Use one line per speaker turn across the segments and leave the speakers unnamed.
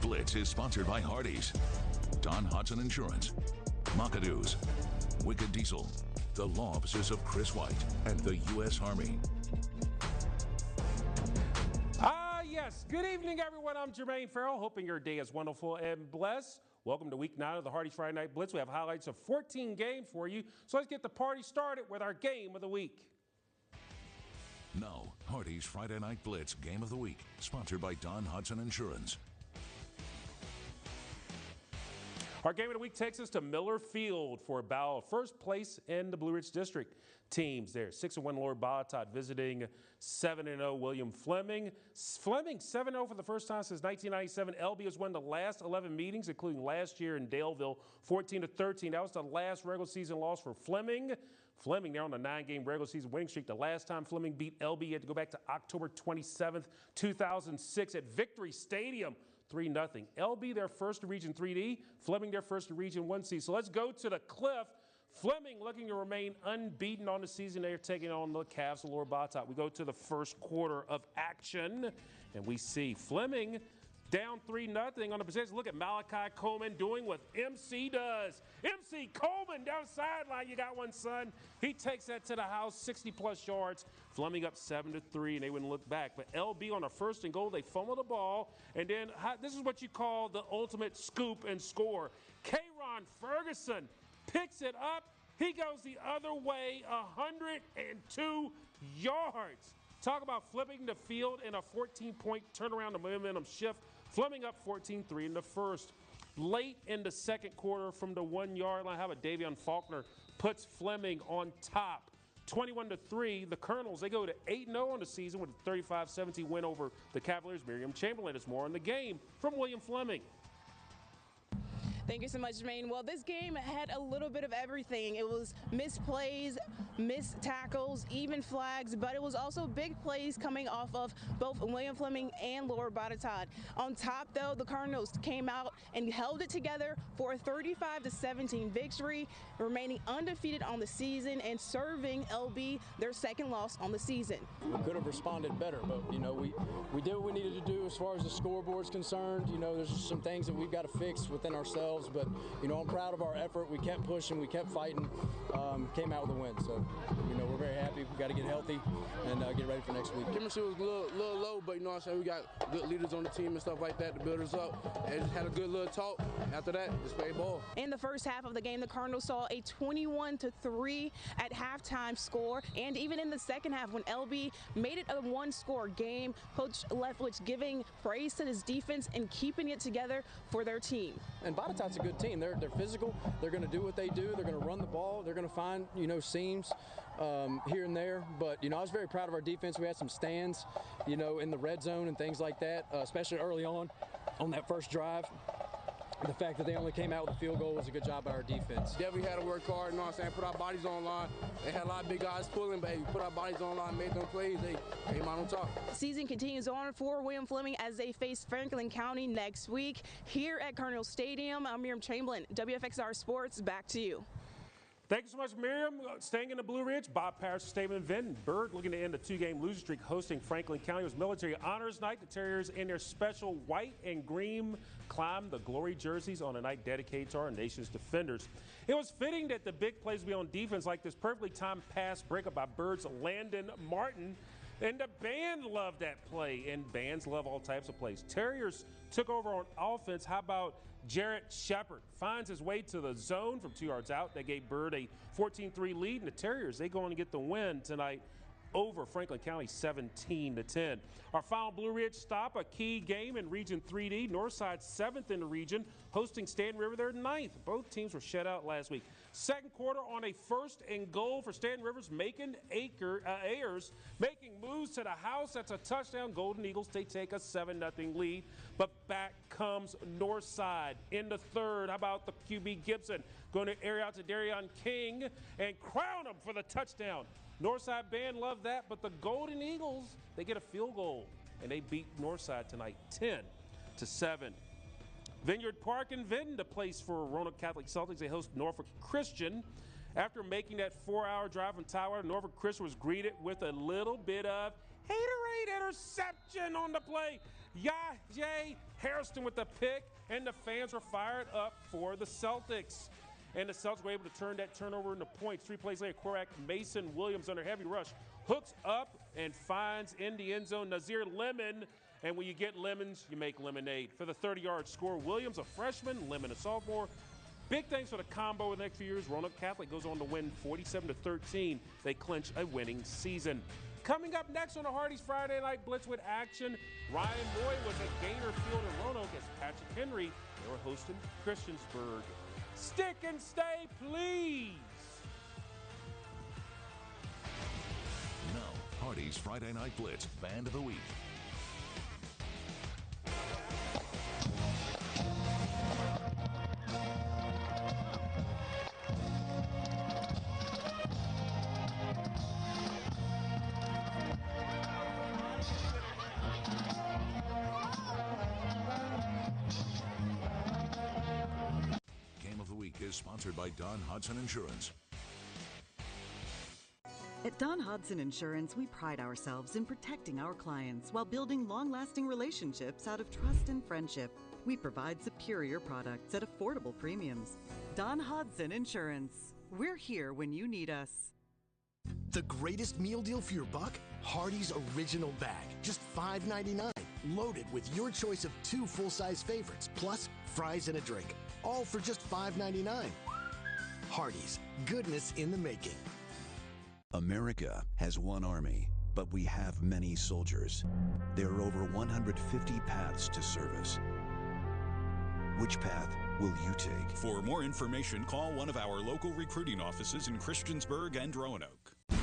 Blitz is sponsored by Hardee's, Don Hudson Insurance, McLure's, Wicked Diesel, the law offices of Chris White, and the U.S. Army.
Yes. Good evening, everyone. I'm Jermaine Farrell, hoping your day is wonderful and blessed. Welcome to Week 9 of the Hardee's Friday Night Blitz. We have highlights of 14 games for you, so let's get the party started with our game of the week.
Now, Hardee's Friday Night Blitz Game of the Week, sponsored by Don Hudson Insurance.
Our game of the week takes us to McLure Field for a battle of first place in the Blue Ridge District. Teams there, 6-1 Lord Botetourt visiting 7-0 William Fleming. Fleming 7-0 for the first time since 1997. LB has won the last 11 meetings, including last year in Daleville, 14-13. That was the last regular season loss for Fleming. Fleming, they're on a 9-game regular season winning streak. The last time Fleming beat LB, you had to go back to October 27th, 2006 at Victory Stadium. 3-0. LB, their first to Region 3D. Fleming, their first to Region 1C. So let's go to the cliff. Fleming looking to remain unbeaten on the season. They're taking on the Cavs of Lord Botetourt. We go to the first quarter of action, and we see Fleming down 3-0 on the possession. Look at Malachi Coleman doing what MC does. MC Coleman down the sideline. You got one, son. He takes that to the house, 60-plus yards. Fleming up 7-3, and they wouldn't look back. But LB on a first and goal, they fumble the ball. And then this is what you call the ultimate scoop and score. K'Ron Ferguson picks it up. He goes the other way, 102 yards. Talk about flipping the field in a 14-point turnaround, the momentum shift. Fleming up 14-3 in the first. Late in the second quarter from the 1-yard line, how about Davion Faulkner puts Fleming on top. 21-3, the Colonels, they go to 8-0 on the season with a 35-17 win over the Cavaliers. Miriam Chamberlain is more on the game from William Fleming.
Thank you so much, Jermaine. Well, this game had a little bit of everything. It was missed plays, missed tackles, even flags, but it was also big plays coming off of both William Fleming and Lord Botetourt. On top, though, the Cardinals came out and held it together for a 35-17 victory, remaining undefeated on the season and serving LB their second loss on the season.
We could have responded better, but, you know, we did what we needed to do as far as the scoreboard's concerned. You know, there's some things that we've got to fix within ourselves. But, you know, I'm proud of our effort. We kept pushing, we kept fighting, came out with a win. So, you know, we're very happy. We got to get healthy and get ready for next week.
Chemistry was a little low, but, you know what I'm saying, we got good leaders on the team and stuff like that to build us up. And just had a good little talk. After that, just play ball.
In the first half of the game, the Cardinals saw a 21-3 at halftime score. And even in the second half, when LB made it a one-score game, Coach Leftwich giving praise to his defense and keeping it together for their team.
And Botetourt's a good team. They're physical. They're going to do what they do. They're going to run the ball. They're going to find, you know, seams here and there. But, you know, I was very proud of our defense. We had some stands, you know, in the red zone and things like that, especially early on that first drive. The fact that they only came out with a field goal was a good job by our defense.
Yeah, we had to work hard, you know what I'm saying, put our bodies on line. They had a lot of big guys pulling, but hey, we put our bodies on line, made them plays, they came out on top.
Season continues on for William Fleming as they face Franklin County next week here at Colonial Stadium. I'm Miriam Chamberlain, WFXR Sports, back to you.
Thank you so much, Miriam. Staying in the Blue Ridge, Bob Parrish, statement event. Bird looking to end a 2-game losing streak, hosting Franklin County. It was Military Honors Night. The Terriers in their special white and green climbed the glory jerseys on a night dedicated to our nation's defenders. It was fitting that the big plays be on defense like this perfectly timed pass breakup by Bird's Landon Martin. And the band loved that play, and bands love all types of plays. Terriers took over on offense. How about Jarrett Shepard finds his way to the zone from 2 yards out. That gave Bird a 14-3 lead, and the Terriers, they go on to get the win tonight over Franklin County 17-10. Our final Blue Ridge stop, a key game in Region 3D. Northside 7th in the region, hosting Stanton River their 9th. Both teams were shut out last week. Second quarter on a first and goal for Stanton Rivers, making Ayers making moves to the house. That's a touchdown. Golden Eagles, they take a 7-0 lead. But back comes Northside in the third. How about the QB Gibson going to air out to Darion King and crown him for the touchdown. Northside band loved that, but the Golden Eagles, they get a field goal, and they beat Northside tonight 10-7. Vineyard Park in Vinton, the place for Roanoke Catholic Celtics. They host Norfolk Christian. After making that 4-hour drive from Tidewater, Norfolk Christian was greeted with a little bit of haterade interception on the play. Jay Harrison with the pick, and the fans were fired up for the Celtics. And the Celtics were able to turn that turnover into points. 3 plays later, quarterback Mason Williams under heavy rush hooks up and finds in the end zone Nazir Lemon. And when you get lemons, you make lemonade. For the 30-yard score, Williams, a freshman, Lemon, a sophomore. Big things for the combo in the next few years. Roanoke Catholic goes on to win 47-13. They clinch a winning season. Coming up next on the Hardee's Friday Night Blitz with action, Ryan Moy was at Gator Field in Roanoke as Patrick Henry. They were hosting Christiansburg. Stick and stay, please.
Now, Hardee's Friday Night Blitz Band of the Week. Game of the Week is sponsored by Don Hudson Insurance.
At Don Hudson Insurance, we pride ourselves in protecting our clients while building long-lasting relationships out of trust and friendship. We provide superior products at affordable premiums. Don Hudson Insurance. We're here when you need us.
The greatest meal deal for your buck? Hardee's Original Bag. Just $5.99. Loaded with your choice of 2 full-size favorites, plus fries and a drink. All for just $5.99. Hardee's. Goodness in the making.
America has one army, but we have many soldiers. There are over 150 paths to service. Which path will you take?
For more information, call one of our local recruiting offices in Christiansburg and Roanoke.
The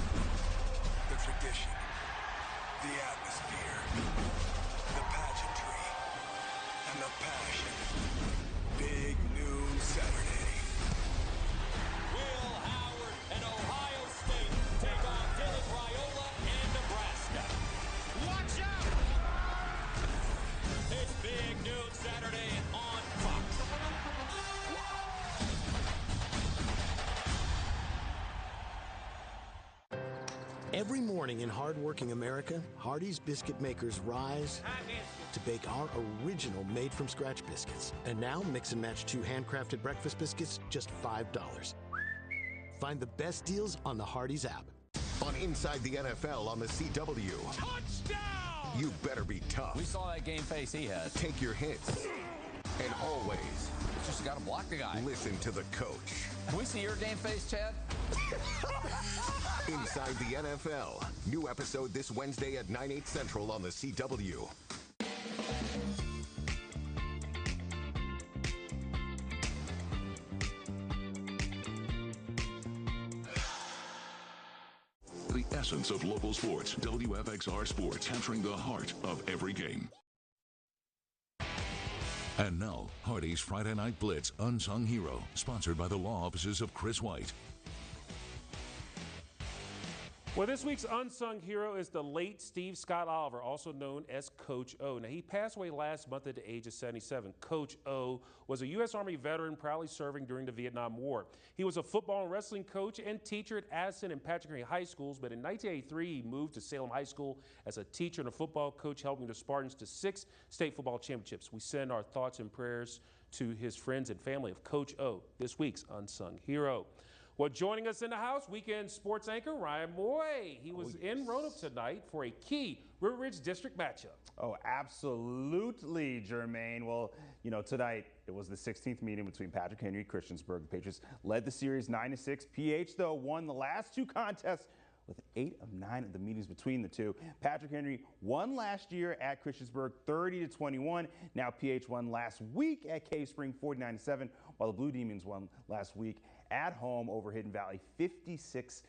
tradition, the atmosphere, the pageantry, and the passion. Big Noon Saturday.
Will Howard and Ohio State take on Dylan Raiola and Nebraska. Watch out! It's Big Noon Saturday on Fox.
Every morning in hardworking America, Hardee's biscuit makers rise to bake our original made-from-scratch biscuits. And now, mix and match 2 handcrafted breakfast biscuits, just $5. Find the best deals on the Hardee's app.
On Inside the NFL on the CW.
Touchdown!
You better be tough.
We saw that game face he had.
Take your hits. And always,
just got to block the guy.
Listen to the coach.
Can we see your game face, Chad?
Inside the NFL. New episode this Wednesday at 9/8 Central on the CW.
The essence of local sports. WFXR Sports, capturing the heart of every game. And now, Hardee's Friday Night Blitz Unsung Hero, sponsored by the law offices of Chris White.
Well, this week's unsung hero is the late Steve Scott Oliver, also known as Coach O. Now, he passed away last month at the age of 77. Coach O was a U.S. Army veteran proudly serving during the Vietnam War. He was a football and wrestling coach and teacher at Addison and Patrick Henry High Schools, but in 1983, he moved to Salem High School as a teacher and a football coach, helping the Spartans to 6 state football championships. We send our thoughts and prayers to his friends and family of Coach O, this week's unsung hero. Well, joining us in the house, weekend sports anchor Ryan Moy. He was in Roanoke tonight for a key River Ridge District matchup.
Oh, absolutely, Jermaine. Well, you know, tonight it was the 16th meeting between Patrick Henry and Christiansburg. The Patriots led the series 9-6. PH, though, won the last 2 contests with 8 of 9 of the meetings between the two. Patrick Henry won last year at Christiansburg 30-21. Now PH won last week at Cave Spring 49-7, while the Blue Demons won last week at home over Hidden Valley 56-0.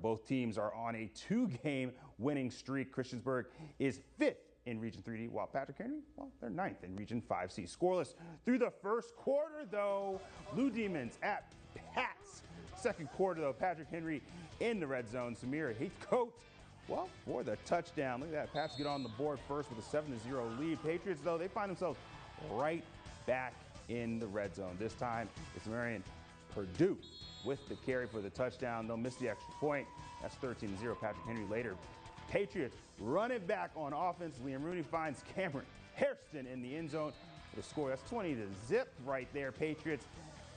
Both teams are on a 2-game winning streak. Christiansburg is 5th in Region 3D, while Patrick Henry, well, they're 9th in Region 5C. Scoreless through the first quarter, though. Blue Demons at Pat's. Second quarter, though, Patrick Henry in the red zone. Samir Heathcote, well, for the touchdown. Look at that. Pats get on the board first with a 7-0 lead. Patriots, though, they find themselves right back in the red zone. This time, it's Marion Purdue with the carry for the touchdown. They'll miss the extra point. That's 13-0. Patrick Henry later Patriots run it back on offense. Liam Rooney finds Cameron Hairston in the end zone with a score. That's 20-0 right there, Patriots.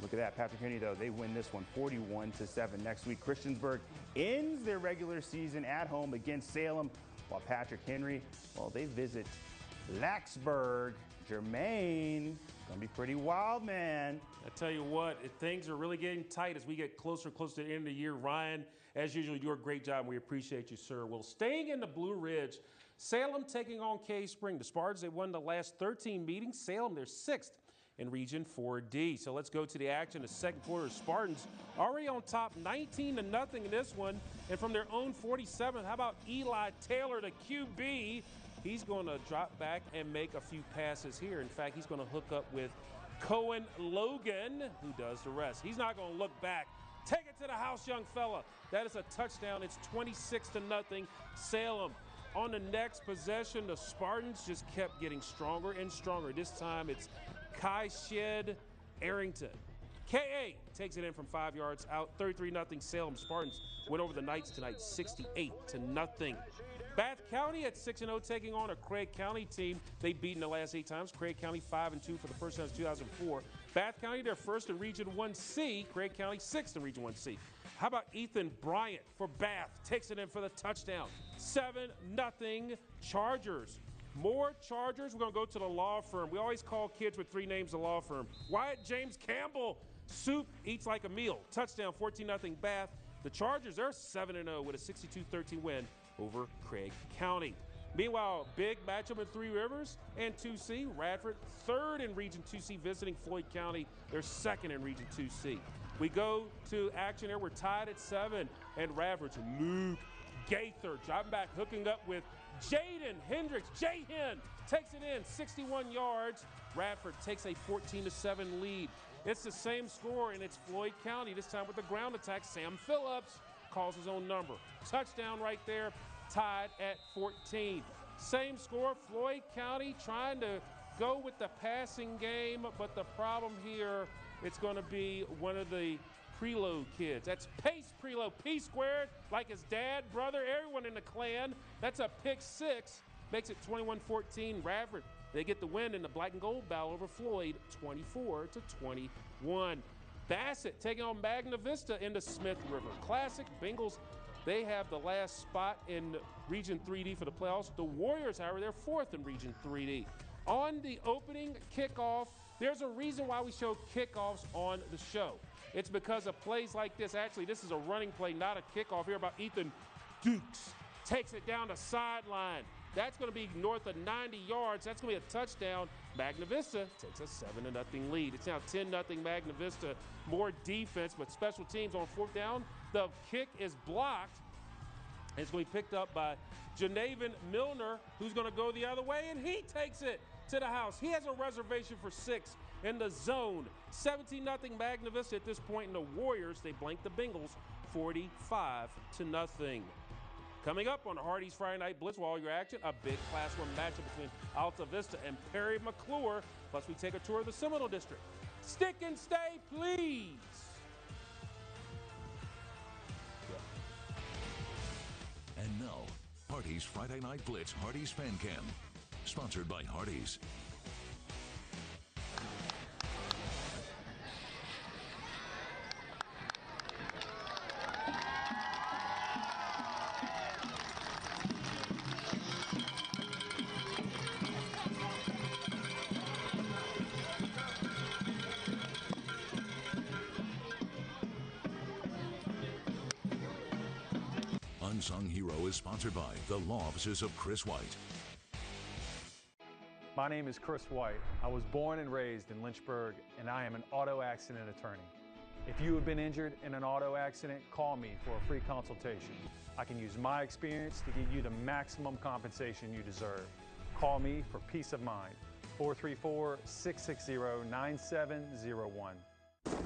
Look at that. Patrick Henry, though, they win this one 41-7 next week. Christiansburg ends their regular season at home against Salem, while Patrick Henry, well, they visit Blacksburg. Jermaine, gonna be pretty wild, man.
I tell you what, things are really getting tight as we get closer and closer to the end of the year. Ryan, as usual, you do a great job, and we appreciate you, sir. Well, staying in the Blue Ridge, Salem taking on K-Spring. The Spartans, they won the last 13 meetings. Salem, they're 6th in Region 4D. So let's go to the action. The second quarter, Spartans already on top, 19-0 in this one. And from their own 47th, how about Eli Taylor, the QB? He's going to drop back and make a few passes here. In fact, he's going to hook up with Cohen Logan, who does the rest. He's not going to look back. Take it to the house, young fella. That is a touchdown. It's 26-0. Salem. On the next possession, the Spartans just kept getting stronger and stronger. This time it's Kai Shed Arrington. K.A. takes it in from 5 yards out. 33-0. Salem Spartans went over the Knights tonight, 68-0. Bath County at 6-0, taking on a Craig County team. They've beaten the last 8 times. Craig County 5-2 for the first time since 2004. Bath County, they're first in Region 1C. Craig County 6th in Region 1C. How about Ethan Bryant for Bath? Takes it in for the touchdown. 7-0 Chargers. More Chargers. We're going to go to the law firm. We always call kids with 3 names the law firm. Wyatt James Campbell. Soup eats like a meal. Touchdown, 14-0 Bath. The Chargers, they're 7-0 with a 62-13 win over Craig County. Meanwhile, big matchup in Three Rivers and 2C. Radford, 3rd in Region 2C, visiting Floyd County. They're 2nd in Region 2C. We go to action here. We're tied at 7, and Radford's Luke Gaither dropping back, hooking up with Jaden Hendricks. Jaden takes it in, 61 yards. Radford takes a 14-7 lead. It's the same score, and it's Floyd County, this time with the ground attack. Sam Phillips calls his own number. Touchdown right there, tied at 14. Same score, Floyd County trying to go with the passing game, but the problem here, it's going to be one of the preload kids. That's Pace Preload, P squared, like his dad, brother, everyone in the clan. That's a pick 6, makes it 21-14. Radford, they get the win in the black and gold battle over Floyd, 24-21. Bassett taking on Magna Vista in the Smith River Classic. Bengals, they have the last spot in Region 3D for the playoffs. The Warriors, however, they're 4th in Region 3D. On the opening kickoff, there's a reason why we show kickoffs on the show. It's because of plays like this. Actually, this is a running play, not a kickoff. Here about Ethan Dukes. Takes it down the sideline. That's going to be north of 90 yards. That's going to be a touchdown. Magna Vista takes a 7-0 lead. It's now 10-0 Magna Vista. More defense, but special teams on 4th down. The kick is blocked. It's going to be picked up by Janaven Milner, who's going to go the other way, and he takes it to the house. He has a reservation for 6 in the zone. 17-0 Magna Vista at this point, and the Warriors, they blank the Bengals 45-0. Coming up on Hardee's Friday Night Blitz, with all your action, a big Class 1 matchup between Alta Vista and Perry McLure. Plus, we take a tour of the Seminole District. Stick and stay, please.
And now, Hardee's Friday Night Blitz, Hardee's Fan Cam. Sponsored by Hardee's. Unsung Hero is sponsored by the law offices of Chris White.
My name is Chris White. I was born and raised in Lynchburg, and I am an auto accident attorney. If you have been injured in an auto accident, call me for a free consultation. I can use my experience to get you the maximum compensation you deserve. Call me for peace of mind. 434-660-9701.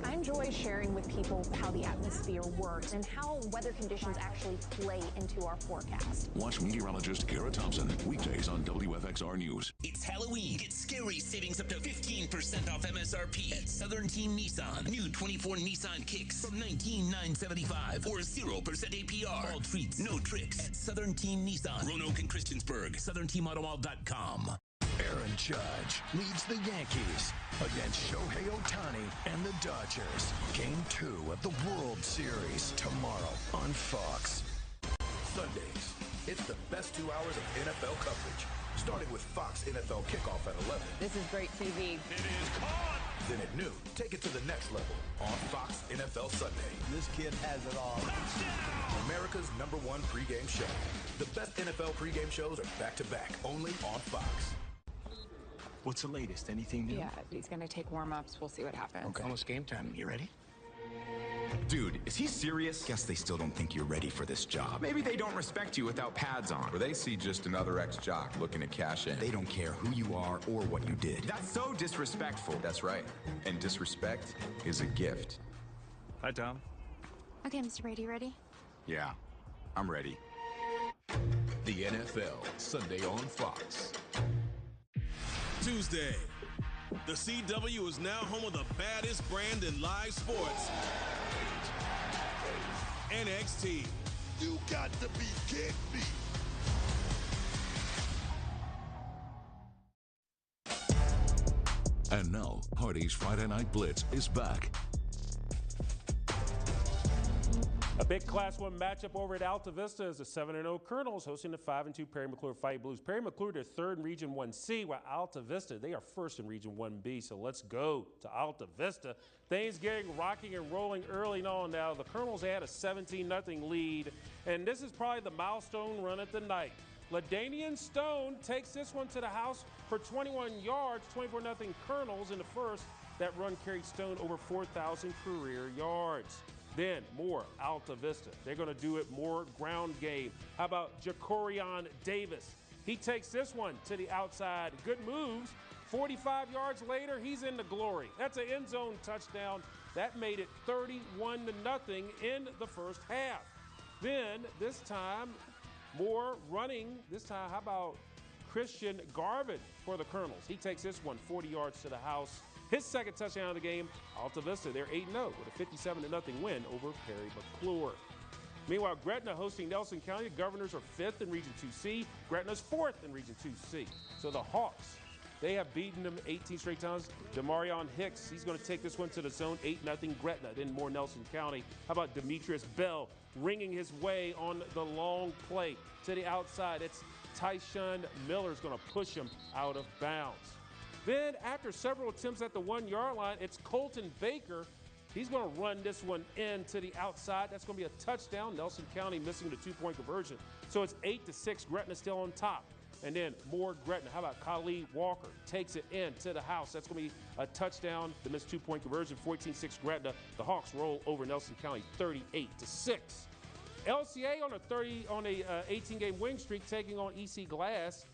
I enjoy sharing with people how the atmosphere works and how weather conditions actually play into our forecast.
Watch meteorologist Kara Thompson weekdays on WFXR News.
It's Halloween. Get scary savings up to 15% off MSRP at Southern Team Nissan. New 24 Nissan Kicks from $19,975 or 0% APR. All treats, no tricks at Southern Team Nissan. Roanoke and Christiansburg. SouthernTeamAutomall.com.
Aaron Judge leads the Yankees against Shohei Ohtani and the Dodgers. Game 2 of the World Series tomorrow on Fox.
Sundays, it's the best 2 hours of NFL coverage, starting with Fox NFL Kickoff at 11.
This is great TV.
It is caught! Then at noon, take it to the next level on Fox NFL Sunday.
This kid has it all.
Touchdown! America's #1 pregame show. The best NFL pregame shows are back-to-back, only on Fox.
What's the latest? Anything new?
Yeah, he's going to take warm-ups. We'll see what happens.
Okay. Almost game time. You ready?
Dude, is he serious? Guess they still don't think you're ready for this job. Maybe they don't respect you without pads on.
Or they see just another ex-jock looking to cash in.
They don't care who you are or what you did. That's so disrespectful.
That's right. And disrespect is a gift.
Hi, Tom.
Okay, Mr. Brady, ready?
Yeah, I'm ready.
The NFL, Sunday on Fox.
Tuesday. The CW is now home of the baddest brand in live sports. NXT.
You got to be kidding me.
And now, Hardee's Friday Night Blitz is back.
A big Class 1 matchup over at Alta Vista as the 7-0 Colonels hosting the 5-2 Perry McLure Fight Blues. Perry McLure, they're third in Region 1C, while Alta Vista, they are first in Region 1B. So let's go to Alta Vista. Things getting rocking and rolling early on now. The Colonels had a 17-0 lead, and this is probably the milestone run of the night. LaDainian Stone takes this one to the house for 21 yards, 24-0 Colonels in the first. That run carried Stone over 4,000 career yards. Then more Alta Vista. They're going to do it more ground game. How about Jacorian Davis? He takes this one to the outside. Good moves. 45 yards later, he's in the glory. That's an end zone touchdown. That made it 31-0 in the first half. Then this time, more running. This time, how about Christian Garvin for the Colonels? He takes this one 40 yards to the house. His second touchdown of the game, Alta Vista, they're 8-0 with a 57-0 win over Perry McLure. Meanwhile, Gretna hosting Nelson County. The Governors are 5th in Region 2C. Gretna's 4th in Region 2C. So the Hawks, they have beaten them 18 straight times. Demarion Hicks, he's going to take this one to the zone, 8-0 Gretna. Then more Nelson County. How about Demetrius Bell ringing his way on the long play to the outside? It's Tyshawn Miller's going to push him out of bounds. Then, after several attempts at the 1-yard line, it's Colton Baker. He's going to run this one in to the outside. That's going to be a touchdown. Nelson County missing the 2-point conversion. So it's 8-6. Gretna still on top. And then more Gretna. How about Khalid Walker? Takes it in to the house. That's going to be a touchdown. The missed 2-point conversion, 14-6 Gretna. The Hawks roll over Nelson County 38-6. LCA on a 18-game winning streak, taking on EC Glass.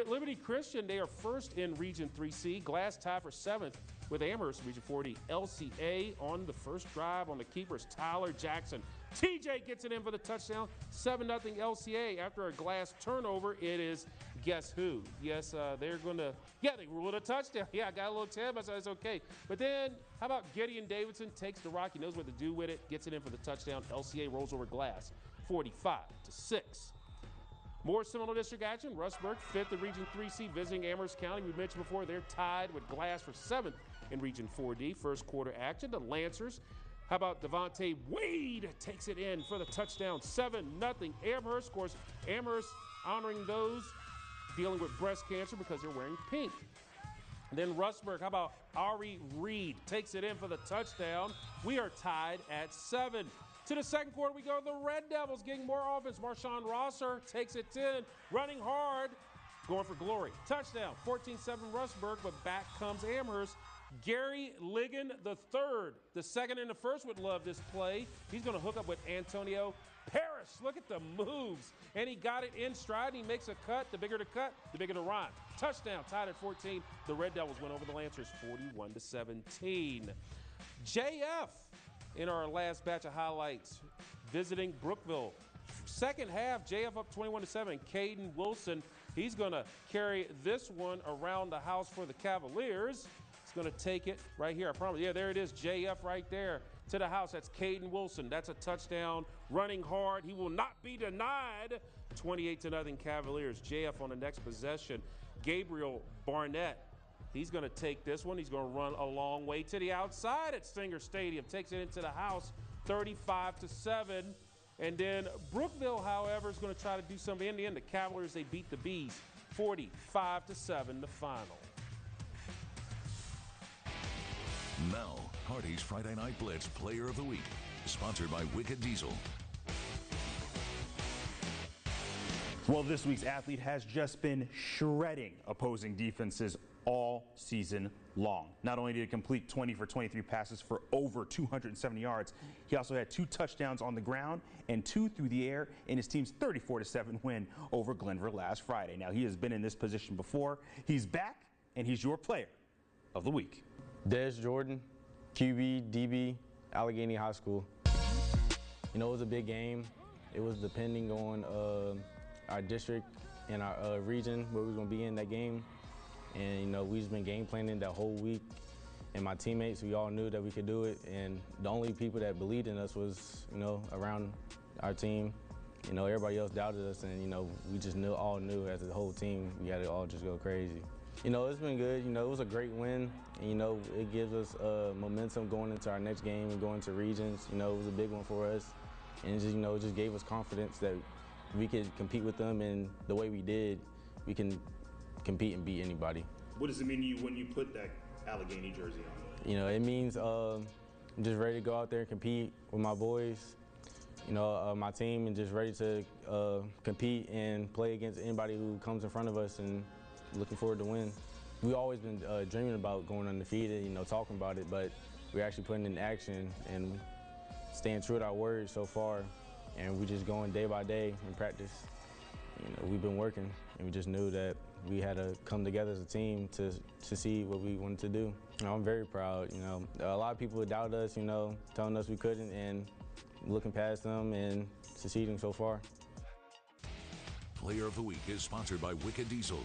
Liberty Christian, they are first in Region 3C. Glass tied for 7th with Amherst in Region 40. LCA on the first drive on the keepers, Tyler Jackson. TJ gets it in for the touchdown. 7-0 LCA. After a Glass turnover, it is guess who? Yes, they're going to, they ruled a touchdown. Yeah, I got a little tab, but it's okay. But then, how about Gideon Davidson takes the rock. He knows what to do with it, gets it in for the touchdown. LCA rolls over Glass, 45-6. More Seminole District action. Rustburg, 5th in Region 3C, visiting Amherst County. We mentioned before, they're tied with Glass for 7th in Region 4D. First quarter action. The Lancers. How about Devontae Wade takes it in for the touchdown, 7-0. Amherst, of course, Amherst honoring those dealing with breast cancer because they're wearing pink. And then Rustburg, how about Ari Reed takes it in for the touchdown. We are tied at 7. To the second quarter we go. The Red Devils getting more offense. Marshawn Rosser takes it 10, running hard, going for glory. Touchdown, 14-7 Rustburg, but back comes Amherst. Gary Ligon III, the second and the first, would love this play. He's going to hook up with Antonio Parrish. Look at the moves. And he got it in stride. He makes a cut. The bigger the cut, the bigger the rhyme. Touchdown, tied at 14. The Red Devils win over the Lancers 41-17. JF in our last batch of highlights visiting Brookville. Second half, JF up 21-7. Caden Wilson, he's going to carry this one around the house for the Cavaliers. He's going to take it right here, I promise. Yeah, there it is, JF right there to the house. That's Caden Wilson. That's a touchdown, running hard. He will not be denied. 28-0 Cavaliers. JF on the next possession. Gabriel Barnett, he's going to take this one. He's going to run a long way to the outside at Singer Stadium. Takes it into the house, 35-7. And then Brookville, however, is going to try to do something. In the end, the Cavaliers, they beat the Bees 45-7, the final.
Now, Hardee's Friday Night Blitz Player of the Week, sponsored by Wicked Diesel.
Well, this week's athlete has just been shredding opposing defenses all season long. Not only did he complete 20 for 23 passes for over 270 yards, he also had 2 touchdowns on the ground and 2 through the air in his team's 34-7 win over Glenver last Friday. Now, he has been in this position before. He's back, and he's your player of the week.
Des Jordan, QB, DB, Allegheny High School. You know, it was a big game. It was depending on our district and our region where we were going to be in that game. And, you know, we just been game planning that whole week. And my teammates, we all knew that we could do it. And the only people that believed in us was, you know, around our team. You know, everybody else doubted us. And, you know, we just all knew as a whole team, we had to all just go crazy. You know, it's been good. You know, it was a great win. And, you know, it gives us momentum going into our next game and going to regions. You know, it was a big one for us. And, just, you know, it just gave us confidence that we could compete with them. And the way we did, we can compete and beat anybody.
What does it mean to you when you put that Allegheny jersey on?
You know, it means I'm just ready to go out there and compete with my boys, you know, my team, and just ready to compete and play against anybody who comes in front of us, and looking forward to win. We've always been dreaming about going undefeated, you know, talking about it, but we're actually putting it in action and staying true to our words so far, and we're just going day by day in practice. You know, we've been working, and we just knew that we had to come together as a team to see what we wanted to do. You know, I'm very proud. You know, a lot of people would doubt us, you know, telling us we couldn't, and looking past them and succeeding so far.
Player of the Week is sponsored by Wicked Diesel.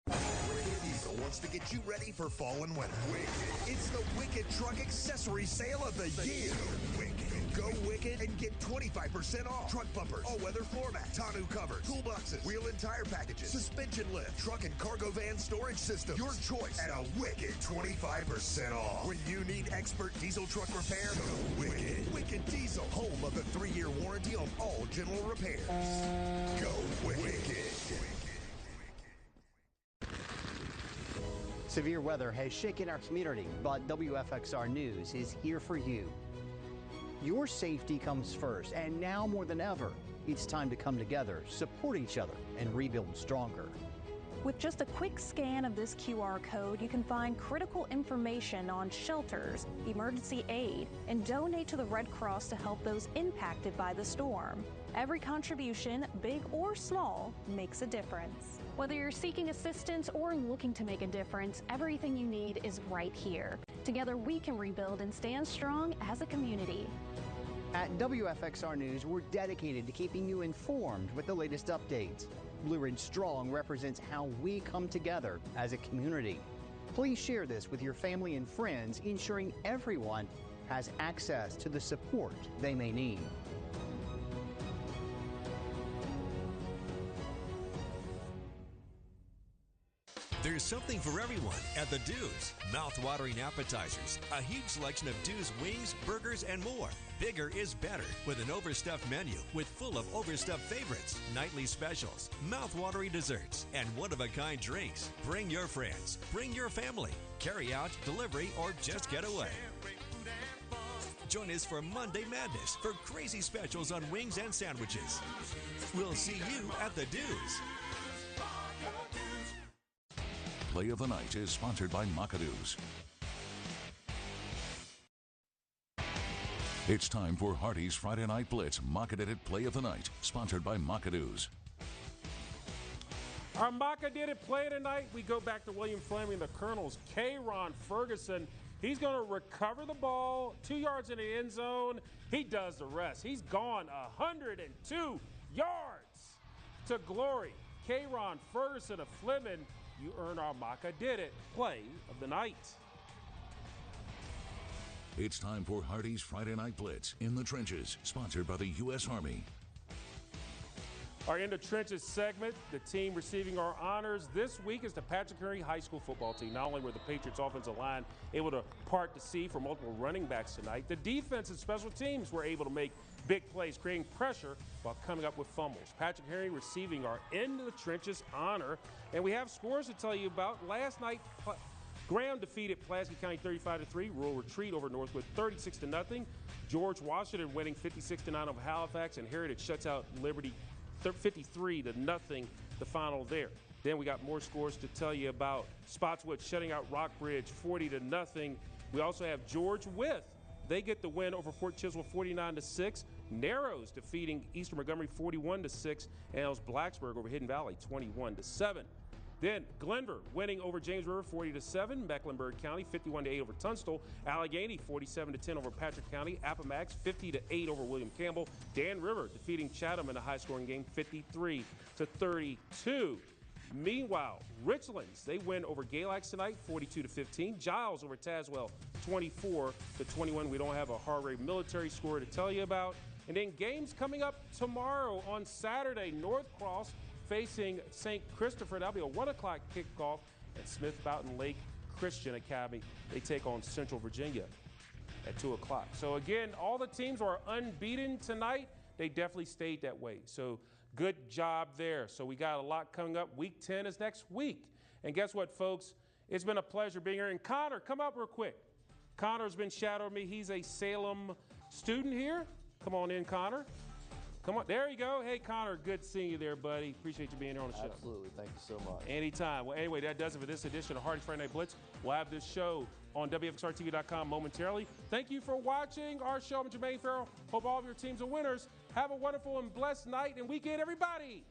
Wicked Diesel wants to get you ready for fall and winter. Wicked. It's the Wicked Truck Accessory Sale of the year. Wicked. Go Wicked and get 25% off. Truck bumpers, all-weather floor mats, tonneau covers, toolboxes, wheel and tire packages, suspension lift, truck and cargo van storage system. Your choice at a Wicked 25% off. When you need expert diesel truck repair, go Wicked. Wicked Diesel, home of the 3-year warranty on all general repairs. Go Wicked.
Severe weather has shaken our community, but WFXR News is here for you. Your safety comes first, and now more than ever, it's time to come together, support each other, and rebuild stronger.
With just a quick scan of this QR code, you can find critical information on shelters, emergency aid, and donate to the Red Cross to help those impacted by the storm. Every contribution, big or small, makes a difference. Whether you're seeking assistance or looking to make a difference, everything you need is right here. Together we can rebuild and stand strong as a community.
At WFXR News, we're dedicated to keeping you informed with the latest updates. Blue Ridge Strong represents how we come together as a community. Please share this with your family and friends, ensuring everyone has access to the support they may need.
There's something for everyone at the Do's. Mouth-watering appetizers, a huge selection of Do's wings, burgers, and more. Bigger is better with an overstuffed menu full of overstuffed favorites, nightly specials, mouth-watering desserts, and one-of-a-kind drinks. Bring your friends, bring your family, carry out, delivery, or just get away. Join us for Monday Madness for crazy specials on wings and sandwiches. We'll see you at the Do's.
Play of the Night is sponsored by McLure's. It's time for Hardee's Friday Night Blitz Mock-Edited Play of the Night, sponsored by McLure's.
Our Mock-Edited Play tonight, we go back to William Fleming, the Colonels. K-Ron Ferguson, He's going to recover the ball 2 yards in the end zone. He does the rest. He's gone 102 yards to glory. K'Ron Ferguson of Fleming, you earn our Maka Did It play of the night.
It's time for Hardee's Friday Night Blitz in the Trenches, sponsored by the U.S. Army.
Our In the Trenches segment, the team receiving our honors this week is the Patrick Henry High School football team. Not only were the Patriots offensive line able to part the sea for multiple running backs tonight, the defense and special teams were able to make big plays, creating pressure while coming up with fumbles. Patrick Henry receiving our In the Trenches honor. And we have scores to tell you about. Last night, Graham defeated Pulaski County 35-3. Rural Retreat over Northwood 36-0. George Washington winning 56-9 over Halifax, and Heritage shuts out Liberty 53-0, the final there. Then we got more scores to tell you about. Spotswood shutting out Rockbridge 40-0. We also have George Wythe. They get the win over Fort Chiswell 49-6. Narrows defeating Eastern Montgomery 41-6. And Ellis Blacksburg over Hidden Valley 21-7. Then Glenver winning over James River 40-7. Mecklenburg County 51-8 over Tunstall. Allegheny 47-10 over Patrick County. Appomattox 50-8 over William Campbell. Dan River defeating Chatham in a high-scoring game 53-32. Meanwhile, Richlands, they win over Galax tonight 42-15. Giles over Tazewell 24-21. We don't have a Hargrave military score to tell you about. And then games coming up tomorrow on Saturday. North Cross facing St. Christopher. That'll be a 1 o'clock kickoff at Smith Mountain Lake Christian Academy. They take on Central Virginia at 2 o'clock. So again, all the teams are unbeaten tonight. They definitely stayed that way. So good job there. So we got a lot coming up. Week 10 is next week. And guess what, folks? It's been a pleasure being here. And Connor, come up real quick. Connor's been shadowing me. He's a Salem student here. Come on in, Connor. Come on, there you go. Hey, Connor, good seeing you there, buddy. Appreciate you being here on the show.
Absolutely, thank you so much.
Anytime. Well, anyway, that does it for this edition of Hardee Friday Night Blitz. We'll have this show on WFXRTV.com momentarily. Thank you for watching our show. I'm Jermaine Farrell. Hope all of your teams are winners. Have a wonderful and blessed night and weekend, everybody.